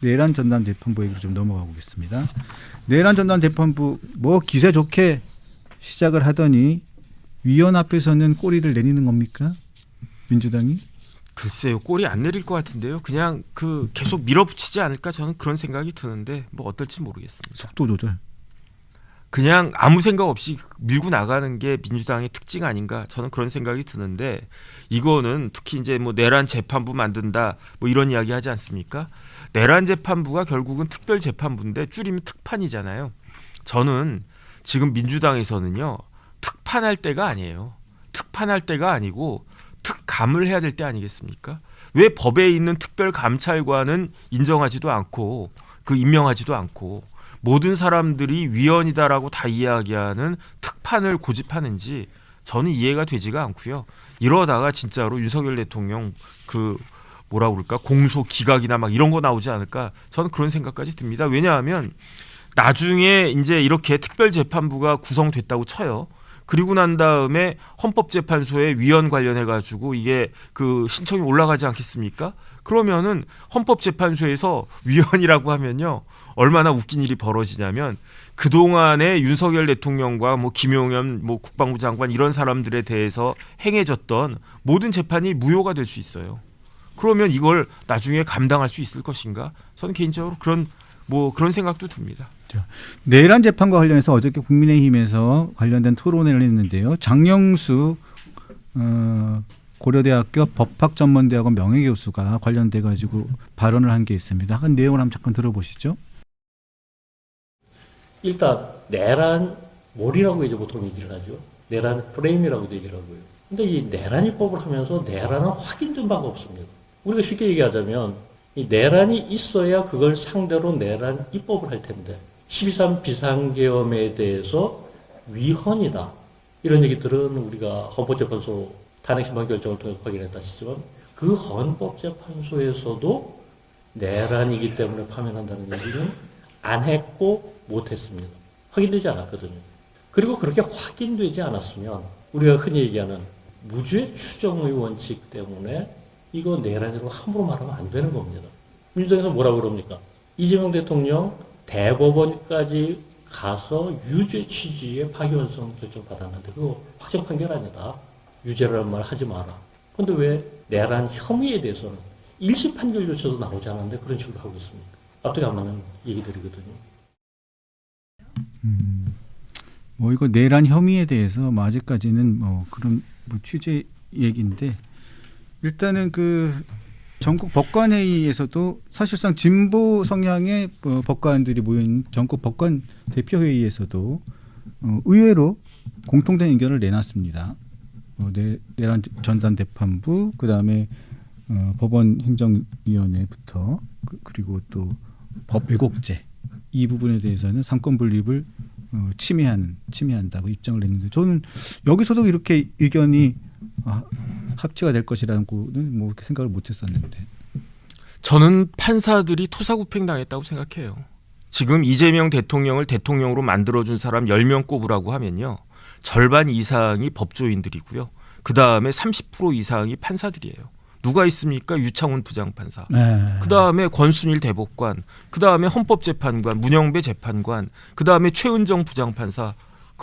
내란 전담 재판부 얘기로 좀 넘어가 보겠습니다. 내란 전담 재판부 뭐 기세 좋게 시작을 하더니 위원 앞에서는 꼬리를 내리는 겁니까? 민주당이? 글쎄요, 꼬리 안 내릴 것 같은데요. 그냥 계속 밀어붙이지 않을까 저는 그런 생각이 드는데 뭐 어떨지 모르겠습니다. 속도 조절. 그냥 아무 생각 없이 밀고 나가는 게 민주당의 특징 아닌가 저는 그런 생각이 드는데 이거는 특히 이제 뭐 내란 재판부 만든다 뭐 이런 이야기 하지 않습니까? 내란 재판부가 결국은 특별 재판부인데 줄이면 특판이잖아요. 저는 지금 민주당에서는요 특판할 때가 아니에요. 특판할 때가 아니고 특감을 해야 될 때 아니겠습니까? 왜 법에 있는 특별감찰관은 인정하지도 않고 임명하지도 않고 모든 사람들이 위헌이다라고 다 이야기하는 특판을 고집하는지 저는 이해가 되지가 않고요. 이러다가 진짜로 윤석열 대통령 뭐라고 그럴까 공소 기각이나 막 이런 거 나오지 않을까 저는 그런 생각까지 듭니다. 왜냐하면 나중에 이제 이렇게 특별재판부가 구성됐다고 쳐요. 그리고 난 다음에 헌법재판소에 위헌 관련해 가지고 이게 신청이 올라가지 않겠습니까? 그러면은 헌법재판소에서 위헌이라고 하면요 얼마나 웃긴 일이 벌어지냐면 그동안에 윤석열 대통령과 뭐 김용현 뭐 국방부 장관 이런 사람들에 대해서 행해졌던 모든 재판이 무효가 될 수 있어요. 그러면 이걸 나중에 감당할 수 있을 것인가? 저는 개인적으로 그런 생각도 듭니다. 내란 재판과 관련해서 어저께 국민의힘에서 관련된 토론회를 했는데요. 장영수 고려대학교 법학전문대학원 명예교수가 관련돼 가지고 발언을 한 게 있습니다. 한 내용을 한번 잠깐 들어보시죠. 일단 내란 몰이라고 이제 보통 얘기를 하죠. 내란 프레임이라고도 얘기를 하고요. 근데 이 내란 입법을 하면서 내란은 확인된 바가 없습니다. 우리가 쉽게 얘기하자면 이 내란이 있어야 그걸 상대로 내란 입법을 할 텐데 12.3 비상계엄에 대해서 위헌이다. 이런 얘기들은 우리가 헌법재판소 탄핵심판 결정을 통해 확인했다 하시지만 그 헌법재판소에서도 내란이기 때문에 파면한다는 얘기는 안 했고 못했습니다. 확인되지 않았거든요. 그리고 그렇게 확인되지 않았으면 우리가 흔히 얘기하는 무죄 추정의 원칙 때문에 이거 내란이라고 함부로 말하면 안 되는 겁니다. 민주당에서 뭐라고 그럽니까? 이재명 대통령 대법원까지 가서 유죄 취지의 파기환송 결정 받았는데 그거 확정 판결 아니다. 유죄라는 말 하지 마라. 그런데 왜 내란 혐의에 대해서는 1심 판결조차도 나오지 않았는데 그런 식으로 하고 있습니까? 앞뒤가 안 맞는 얘기들이거든요. 뭐 이거 내란 혐의에 대해서 뭐 아직까지는 뭐 그런 뭐 취재 얘기인데 일단은 전국 법관회의에서도 사실상 진보 성향의 법관들이 모인 전국 법관 대표회의에서도 의외로 공통된 의견을 내놨습니다. 내란 전담 재판부, 그다음에 법원 행정위원회부터 그리고 또 법 왜곡죄 이 부분에 대해서는 삼권 분립을 침해한다고 입장을 냈는데 저는 여기서도 이렇게 의견이 합치가 될 것이라고는 뭐 생각을 못했었는데 저는 판사들이 토사구팽당했다고 생각해요. 지금 이재명 대통령을 대통령으로 만들어준 사람 10명 꼽으라고 하면요. 절반 이상이 법조인들이고요. 그다음에 30% 이상이 판사들이에요. 누가 있습니까? 유창훈 부장판사. 그다음에 권순일 대법관. 그다음에 헌법재판관, 문영배 재판관. 그다음에 최은정 부장판사.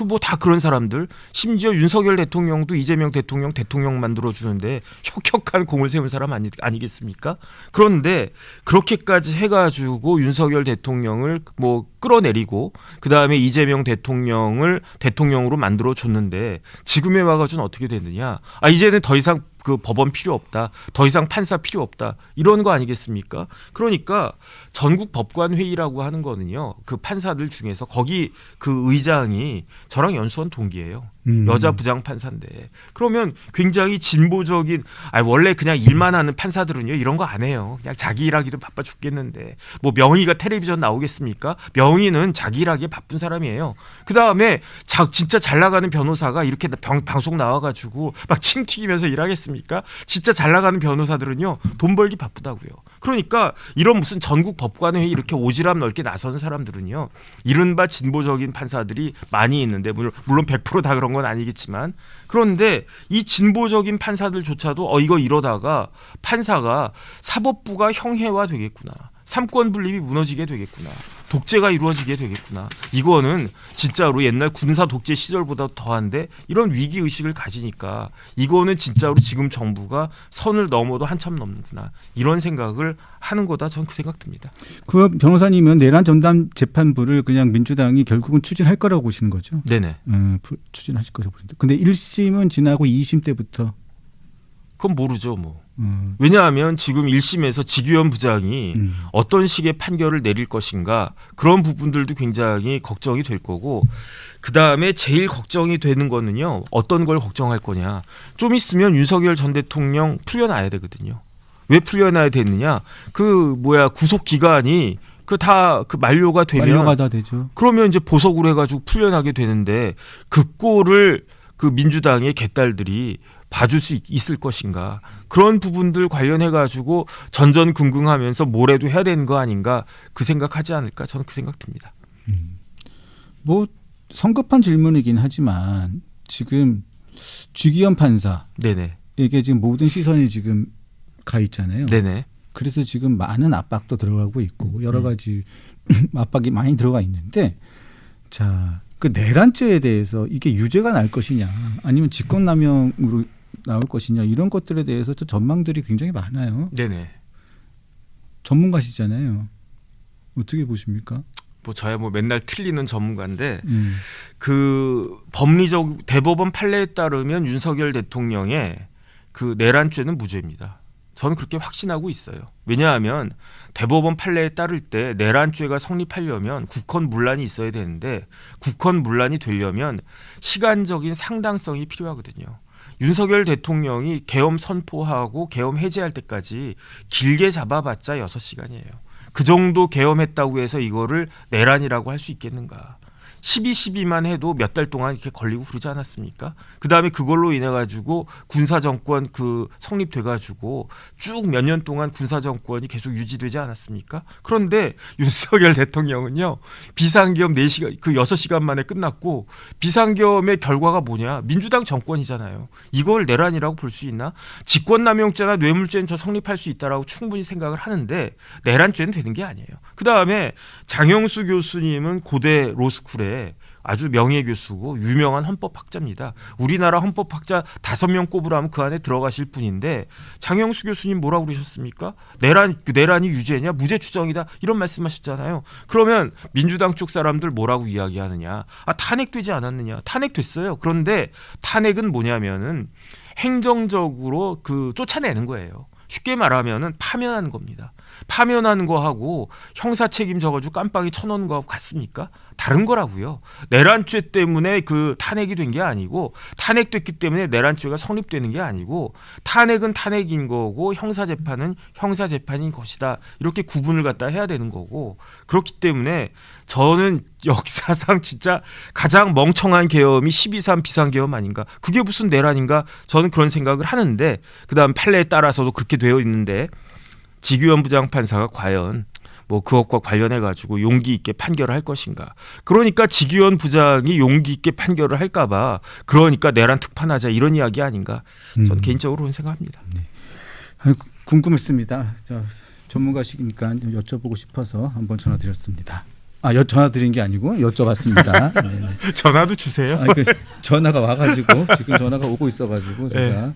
뭐 다 그런 사람들. 심지어 윤석열 대통령도 이재명 대통령 만들어주는데 혁혁한 공을 세운 사람 아니겠습니까? 그런데 그렇게까지 해가지고 윤석열 대통령을 뭐 끌어내리고 그다음에 이재명 대통령을 대통령으로 만들어줬는데 지금에 와가지고는 어떻게 됐느냐. 이제는 더 이상 법원 필요 없다. 더 이상 판사 필요 없다. 이런 거 아니겠습니까? 그러니까 전국 법관 회의라고 하는 거는요. 그 판사들 중에서 거기 그 의장이 저랑 연수원 동기예요. 여자 부장 판사인데. 그러면 굉장히 진보적인 원래 그냥 일만 하는 판사들은요. 이런 거 안 해요. 그냥 자기 일하기도 바빠 죽겠는데. 뭐 명의가 텔레비전 나오겠습니까? 명의는 자기 일하기에 바쁜 사람이에요. 그다음에 진짜 잘 나가는 변호사가 이렇게 방송 나와가지고 막 침 튀기면서 일하겠습니까? 진짜 잘 나가는 변호사들은요. 돈 벌기 바쁘다고요. 그러니까 이런 무슨 전국 법관회의 이렇게 오지랖 넓게 나서는 사람들은요. 이른바 진보적인 판사들이 많이 있는데 물론 100% 다 그런 건 아니겠지만 그런데 이 진보적인 판사들조차도 이거 이러다가 판사가 사법부가 형해화 되겠구나. 삼권 분립이 무너지게 되겠구나. 독재가 이루어지게 되겠구나. 이거는 진짜로 옛날 군사 독재 시절보다 더한데 이런 위기 의식을 가지니까 이거는 진짜로 지금 정부가 선을 넘어도 한참 넘는구나. 이런 생각을 하는 거다. 전 그 생각 듭니다. 그 변호사님은 내란 전담 재판부를 그냥 민주당이 결국은 추진할 거라고 보시는 거죠? 네네. 추진하실 거라고 보시는데. 근데 1심은 지나고 2심 때부터 그건 모르죠, 뭐. 왜냐하면 지금 1심에서 지규현 부장이 어떤 식의 판결을 내릴 것인가 그런 부분들도 굉장히 걱정이 될 거고 그다음에 제일 걱정이 되는 거는요. 어떤 걸 걱정할 거냐. 좀 있으면 윤석열 전 대통령 풀려나야 되거든요. 왜 풀려나야 되느냐. 구속 기간이 다 만료가 되면 만료가 다 되죠. 그러면 이제 보석으로 해가지고 풀려나게 되는데 그 꼴을 그 민주당의 개딸들이 봐줄 수 있을 것인가. 그런 부분들 관련해 가지고 전전긍긍하면서 뭐래도 해야 되는 거 아닌가 그 생각하지 않을까 저는 그 생각 듭니다. 뭐 성급한 질문이긴 하지만 지금 주기현 판사 네네. 에게 지금 모든 시선이 지금 가 있잖아요. 네네. 그래서 지금 많은 압박도 들어가고 있고 여러 가지 압박이 많이 들어가 있는데 자, 그 내란죄에 대해서 이게 유죄가 날 것이냐 아니면 직권남용으로 나올 것이냐 이런 것들에 대해서 또 전망들이 굉장히 많아요. 네네. 전문가시잖아요. 어떻게 보십니까? 뭐 저야 뭐 맨날 틀리는 전문가인데 그 법리적 대법원 판례에 따르면 윤석열 대통령의 그 내란죄는 무죄입니다. 저는 그렇게 확신하고 있어요. 왜냐하면 대법원 판례에 따를 때 내란죄가 성립하려면 국헌 문란이 있어야 되는데 국헌 문란이 되려면 시간적인 상당성이 필요하거든요. 윤석열 대통령이 계엄 선포하고 계엄 해제할 때까지 길게 잡아봤자 6시간이에요. 그 정도 계엄했다고 해서 이거를 내란이라고 할 수 있겠는가. 12.12만 해도 몇 달 동안 이렇게 걸리고 그러지 않았습니까? 그다음에 그걸로 인해 가지고 군사 정권 성립돼 가지고 쭉 몇 년 동안 군사 정권이 계속 유지되지 않았습니까? 그런데 윤석열 대통령은요. 비상계엄 4시간 6시간 만에 끝났고 비상계엄의 결과가 뭐냐? 민주당 정권이잖아요. 이걸 내란이라고 볼 수 있나? 직권남용죄나 뇌물죄는 저 성립할 수 있다라고 충분히 생각을 하는데 내란죄는 되는 게 아니에요. 그다음에 장영수 교수님은 고대 로스쿨에 아주 명예교수고 유명한 헌법학자입니다. 우리나라 헌법학자 5명 꼽으라면 그 안에 들어가실 분인데 장영수 교수님 뭐라고 그러셨습니까? 내란이 유죄냐? 무죄 추정이다. 이런 말씀하셨잖아요. 그러면 민주당 쪽 사람들 뭐라고 이야기하느냐? 탄핵되지 않았느냐? 탄핵됐어요. 그런데 탄핵은 뭐냐면은 행정적으로 쫓아내는 거예요. 쉽게 말하면은 파면하는 겁니다. 파면하는 거하고 형사 책임 져가지고 깜빡이 쳐놓는 거하고 같습니까? 다른 거라고요. 내란죄 때문에 탄핵이 된 게 아니고 탄핵됐기 때문에 내란죄가 성립되는 게 아니고 탄핵은 탄핵인 거고 형사재판은 형사재판인 것이다. 이렇게 구분을 갖다 해야 되는 거고 그렇기 때문에 저는 역사상 진짜 가장 멍청한 계엄이 12.3 비상계엄 아닌가. 그게 무슨 내란인가. 저는 그런 생각을 하는데 그다음 판례에 따라서도 그렇게 되어 있는데 지규현 부장판사가 과연 뭐 그것과 관련해 가지고 용기 있게 판결을 할 것인가. 그러니까 지규현 부장이 용기 있게 판결을 할까 봐 그러니까 내란 특판하자 이런 이야기 아닌가. 저는 개인적으로는 생각합니다. 네. 궁금했습니다. 전문가시니까 여쭤보고 싶어서 한번 전화드렸습니다. 전화드린 게 아니고 여쭤봤습니다. 네네. 전화도 주세요. 전화가 와가지고 지금 전화가 오고 있어가지고 제가. 네.